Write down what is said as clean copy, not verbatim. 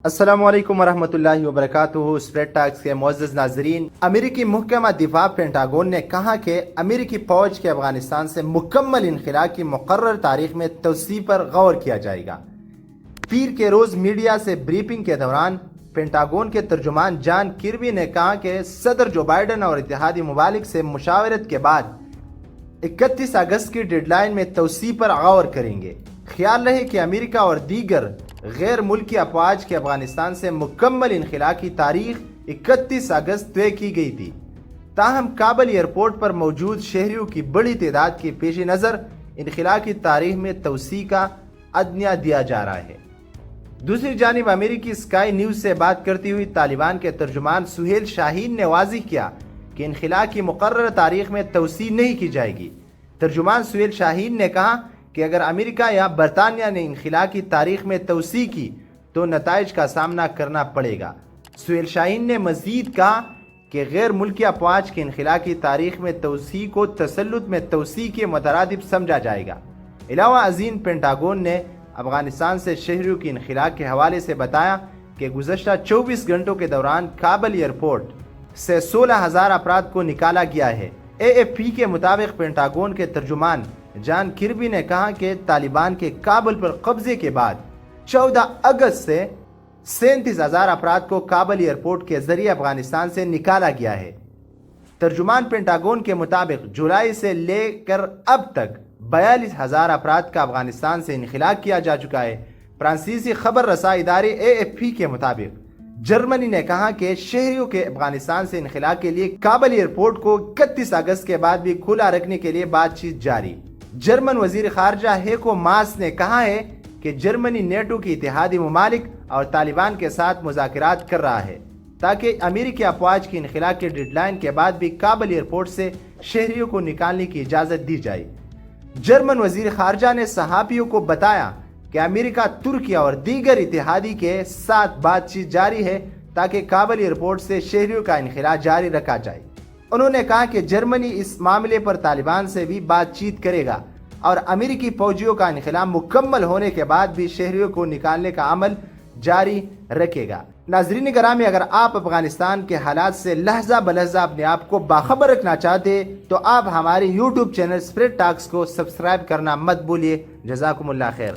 السلام علیکم ورحمۃ اللہ وبرکاتہ۔ اسپریڈ ٹاکس کے معزز ناظرین، امریکی محکمہ دفاع پینٹاگون نے کہا کہ امریکی فوج کے افغانستان سے مکمل انخلاء کی مقرر تاریخ میں توسیع پر غور کیا جائے گا۔ پیر کے روز میڈیا سے بریفنگ کے دوران پینٹاگون کے ترجمان جان کربی نے کہا کہ صدر جو بائیڈن اور اتحادی ممالک سے مشاورت کے بعد 31 اگست کی ڈیڈ لائن میں توسیع پر غور کریں گے۔ خیال رہے کہ امریکہ اور دیگر غیر ملکی افواج کے افغانستان سے مکمل انخلاء کی تاریخ 31 اگست طے کی گئی تھی، تاہم کابل ایئرپورٹ پر موجود شہریوں کی بڑی تعداد کے پیش نظر انخلاء کی تاریخ میں توسیع کا عدنیہ دیا جا رہا ہے۔ دوسری جانب امریکی اسکائی نیوز سے بات کرتی ہوئی طالبان کے ترجمان سہیل شاہین نے واضح کیا کہ انخلاء کی مقررہ تاریخ میں توسیع نہیں کی جائے گی۔ ترجمان سہیل شاہین نے کہا کہ اگر امریکہ یا برطانیہ نے انخلاء کی تاریخ میں توسیع کی تو نتائج کا سامنا کرنا پڑے گا۔ سہیل شاہین نے مزید کہا کہ غیر ملکی افواج کے انخلاء کی تاریخ میں توسیع کو تسلط میں توسیع کے مترادف سمجھا جائے گا۔ علاوہ ازیں پینٹاگون نے افغانستان سے شہریوں کی انخلاء کے حوالے سے بتایا کہ گزشتہ 24 گھنٹوں کے دوران کابل ایئرپورٹ سے 16,000 افراد کو نکالا گیا ہے۔ اے ایف پی کے مطابق پینٹاگون کے ترجمان جان کربی نے کہا کہ طالبان کے کابل پر قبضے کے بعد 14 اگست سے 37,000 افراد کو کابل ایئرپورٹ کے ذریعے افغانستان سے نکالا گیا ہے۔ ترجمان پینٹاگون کے مطابق جولائی سے لے کر اب تک 42,000 افراد کا افغانستان سے انخلاء کیا جا چکا ہے۔ فرانسیسی خبر رساں ادارے اے ایف پی کے مطابق جرمنی نے کہا کہ شہریوں کے افغانستان سے انخلاء کے لیے کابل ایئرپورٹ کو 31 اگست کے بعد بھی کھلا رکھنے کے لیے بات چیت جاری۔ جرمن وزیر خارجہ ہیکو ماس نے کہا ہے کہ جرمنی نیٹو کی اتحادی ممالک اور طالبان کے ساتھ مذاکرات کر رہا ہے تاکہ امریکی افواج کی انخلاء کے ڈیڈ لائن کے بعد بھی کابل ایئرپورٹ سے شہریوں کو نکالنے کی اجازت دی جائے۔ جرمن وزیر خارجہ نے صحافیوں کو بتایا کہ امریکہ، ترکی اور دیگر اتحادی کے ساتھ بات چیت جاری ہے تاکہ کابل ایئرپورٹ سے شہریوں کا انخلاء جاری رکھا جائے۔ انہوں نے کہا کہ جرمنی اس معاملے پر طالبان سے بھی بات چیت کرے گا اور امریکی فوجیوں کا انخلاء مکمل ہونے کے بعد بھی شہریوں کو نکالنے کا عمل جاری رکھے گا۔ ناظرین گرامی، اگر آپ افغانستان کے حالات سے لحظہ بلحظہ اپنے آپ کو باخبر رکھنا چاہتے تو آپ ہمارے یوٹیوب چینل اسپریڈ ٹاکس کو سبسکرائب کرنا مت بھولیے۔ جزاکم اللہ خیر۔